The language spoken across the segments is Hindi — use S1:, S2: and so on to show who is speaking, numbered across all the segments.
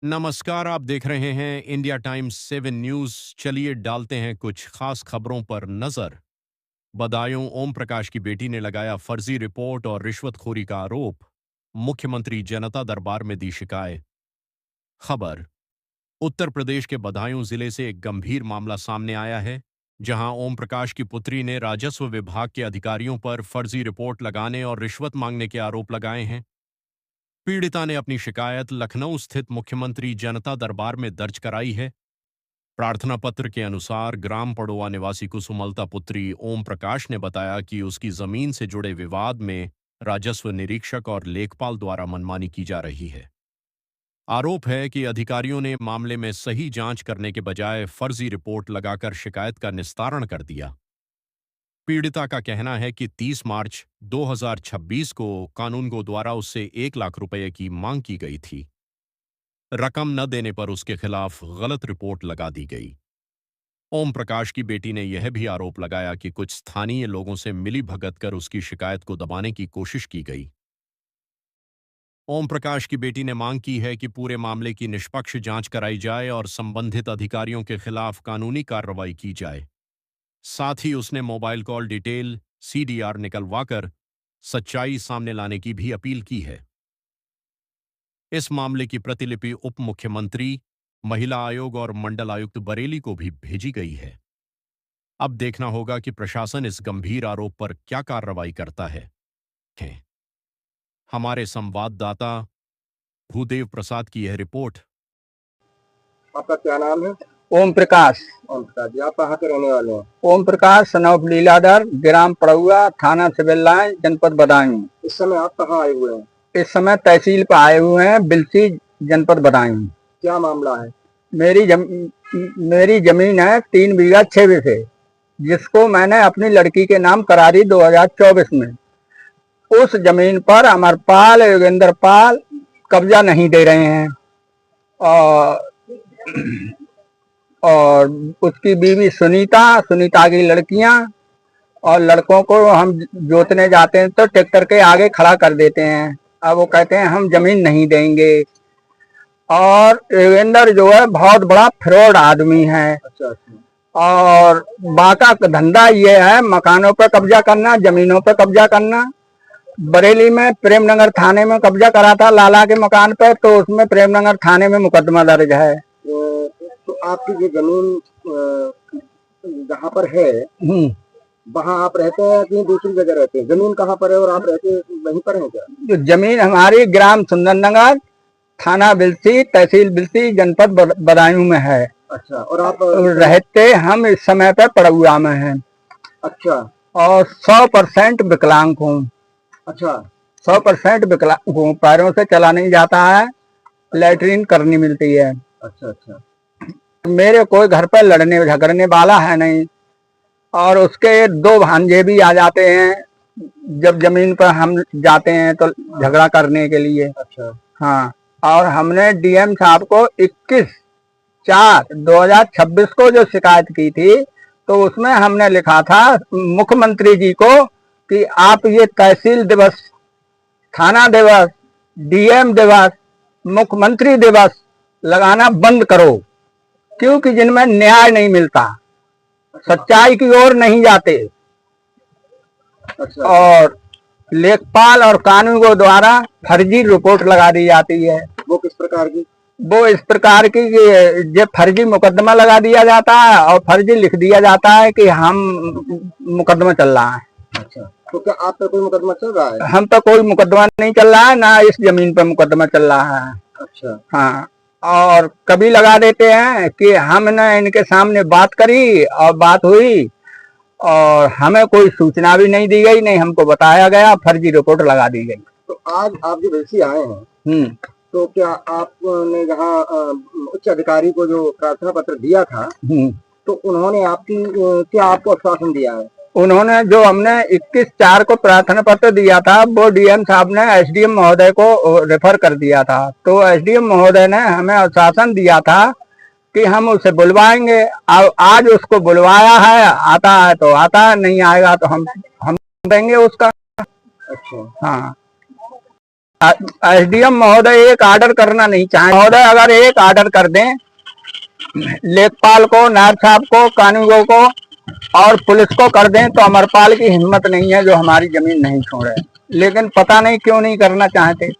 S1: नमस्कार, आप देख रहे हैं इंडिया टाइम्स 7 न्यूज। चलिए डालते हैं कुछ खास खबरों पर नजर। बदायूं ओम प्रकाश की बेटी ने लगाया फर्जी रिपोर्ट और रिश्वतखोरी का आरोप। मुख्यमंत्री जनता दरबार में दी शिकायत। खबर। उत्तर प्रदेश के बदायूं जिले से एक गंभीर मामला सामने आया है, जहां ओम प्रकाश की पुत्री ने राजस्व विभाग के अधिकारियों पर फर्जी रिपोर्ट लगाने और रिश्वत मांगने के आरोप लगाए हैं। पीड़िता ने अपनी शिकायत लखनऊ स्थित मुख्यमंत्री जनता दरबार में दर्ज कराई है। प्रार्थना पत्र के अनुसार ग्राम पड़ोआ निवासी कुसुमलता पुत्री ओम प्रकाश ने बताया कि उसकी जमीन से जुड़े विवाद में राजस्व निरीक्षक और लेखपाल द्वारा मनमानी की जा रही है। आरोप है कि अधिकारियों ने मामले में सही जांच करने के बजाय फर्जी रिपोर्ट लगाकर शिकायत का निस्तारण कर दिया। पीड़िता का कहना है कि 30 मार्च 2026 को कानूनगो द्वारा उससे 1 लाख रुपए की मांग की गई थी। रकम न देने पर उसके खिलाफ गलत रिपोर्ट लगा दी गई। ओम प्रकाश की बेटी ने यह भी आरोप लगाया कि कुछ स्थानीय लोगों से मिली भगत कर उसकी शिकायत को दबाने की कोशिश की गई। ओम प्रकाश की बेटी ने मांग की है कि पूरे मामले की निष्पक्ष जांच कराई जाए और संबंधित अधिकारियों के खिलाफ कानूनी कार्रवाई की जाए। साथ ही उसने मोबाइल कॉल डिटेल सीडीआर निकलवाकर सच्चाई सामने लाने की भी अपील की है। इस मामले की प्रतिलिपि उप मुख्यमंत्री, महिला आयोग और मंडल आयुक्त बरेली को भी भेजी गई है। अब देखना होगा कि प्रशासन इस गंभीर आरोप पर क्या कार्रवाई करता है। हमारे संवाददाता भूदेव प्रसाद की यह रिपोर्ट।
S2: आपका क्या नाम है?
S3: ओम प्रकाश।
S2: ओम प्रकाश जी, आप कहाँ के रहने वाले हैं?
S3: ओम प्रकाश सनौफ लीलाधर, ग्राम पड़ुआ, थाना सिविल लाइन, जनपद बदायूं।
S2: इस समय आप कहाँ आए हुए हैं?
S3: इस समय तहसील पर आए हुए हैं, बिलसी, जनपद बदायूं।
S2: क्या मामला है?
S3: मेरी जमीन है 3 बीघा 6 बीघे, जिसको मैंने अपनी लड़की के नाम करा दी 2024 में। उस जमीन पर अमरपाल योगेंद्र पाल कब्जा नहीं दे रहे हैं और उसकी बीवी सुनीता की लड़कियां और लड़कों को हम जोतने जाते हैं तो ट्रैक्टर के आगे खड़ा कर देते हैं। अब वो कहते हैं हम जमीन नहीं देंगे। और योगेंद्र जो है बहुत बड़ा फ्रॉड आदमी है।
S2: अच्छा।
S3: और बाका का धंधा ये है मकानों पर कब्जा करना, जमीनों पर कब्जा करना। बरेली में प्रेमनगर थाने में कब्जा करा था लाला के मकान पर, तो उसमें प्रेमनगर थाने में मुकदमा दर्ज है।
S2: तो आपकी जो जमीन जहाँ पर है वहाँ आप रहते हैं कि दूसरी जगह रहते हैं? जमीन कहाँ पर है और आप रहते वहीं पर हैं क्या?
S3: जो जमीन हमारी ग्राम सुंदरनगर, थाना बिलसी, तहसील बिलसी, जनपद बदायूं में है।
S2: अच्छा। और आप
S3: रहते हम इस समय पे पड़ुआ में हैं।
S2: अच्छा।
S3: और 100% विकलांग हूँ।
S2: अच्छा।
S3: 100% विकलांग हूँ, पैरों से चला नहीं जाता है, लैट्रिन करनी मिलती है।
S2: अच्छा अच्छा।
S3: मेरे कोई घर पर लड़ने झगड़ने वाला है नहीं। और उसके 2 भांजे भी आ जाते हैं जब जमीन पर हम जाते हैं तो झगड़ा करने के लिए।
S2: अच्छा।
S3: हाँ। और हमने डीएम साहब को 21/4/2026 को जो शिकायत की थी, तो उसमें हमने लिखा था मुख्यमंत्री जी को कि आप ये तहसील दिवस, थाना दिवस, डीएम दिवस, मुख्यमंत्री दिवस लगाना बंद करो, क्योंकि जिनमें न्याय नहीं मिलता, सच्चाई की ओर नहीं जाते।
S2: अच्छा।
S3: और लेखपाल और कानूनगो द्वारा फर्जी रिपोर्ट लगा दी जाती है।
S2: वो किस प्रकार की?
S3: वो इस प्रकार की जब फर्जी मुकदमा लगा दिया जाता है और फर्जी लिख दिया जाता है कि हम मुकदमा चल रहा है।
S2: अच्छा। तो क्या आप पे कोई मुकदमा चल रहा है?
S3: हम तो कोई मुकदमा नहीं चल रहा है, ना इस जमीन पर मुकदमा चल रहा है।
S2: अच्छा।
S3: हाँ। और कभी लगा देते हैं कि हमने इनके सामने बात करी और बात हुई और हमें कोई सूचना भी नहीं दी गई, नहीं हमको बताया गया, फर्जी रिपोर्ट लगा दी गई।
S2: तो आज आप जो बिलसी आए हैं, तो क्या आपने जहाँ उच्च अधिकारी को जो प्रार्थना पत्र दिया था, तो उन्होंने आपकी क्या आपको आश्वासन दिया है?
S3: उन्होंने जो हमने 21/4 को प्रार्थना पत्र दिया था, वो डीएम साहब ने एसडीएम महोदय को रेफर कर दिया था। तो एसडीएम महोदय ने हमें आश्वासन दिया था कि हम उसे बुलवाएंगे। अब आज उसको बुलवाया है, आता है तो आता है, नहीं आएगा तो हम देंगे उसका।
S2: अच्छा।
S3: हाँ। एसडीएम महोदय एक ऑर्डर करना नहीं चाहे। महोदय अगर एक ऑर्डर कर दें लेखपाल को, नायब साहब को, कानूनगो को और पुलिस को कर दें तो अमरपाल की हिम्मत नहीं है जो हमारी जमीन नहीं छोड़े, लेकिन पता नहीं क्यों नहीं करना चाहते।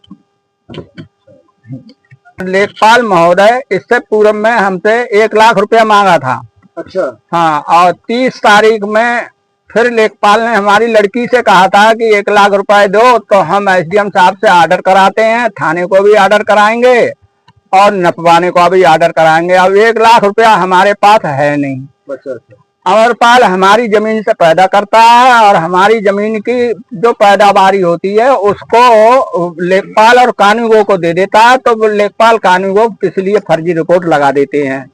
S3: लेखपाल महोदय इससे पूर्व में हमसे 1 लाख रुपया मांगा था।
S2: अच्छा।
S3: हाँ, और 30 तारीख में फिर लेखपाल ने हमारी लड़की से कहा था कि 1 लाख रुपए दो, तो हम एसडीएम साहब से ऑर्डर कराते हैं, थाने को भी ऑर्डर कराएंगे और नपवाने को भी ऑर्डर कराएंगे। अब 1 लाख रुपया हमारे पास है नहीं।
S2: अच्छा।
S3: अमरपाल हमारी जमीन से पैदा करता है और हमारी जमीन की जो पैदावारी होती है उसको लेखपाल और कानूनगो को दे देता है, तो लेखपाल कानूनगो इसलिए फर्जी रिपोर्ट लगा देते हैं।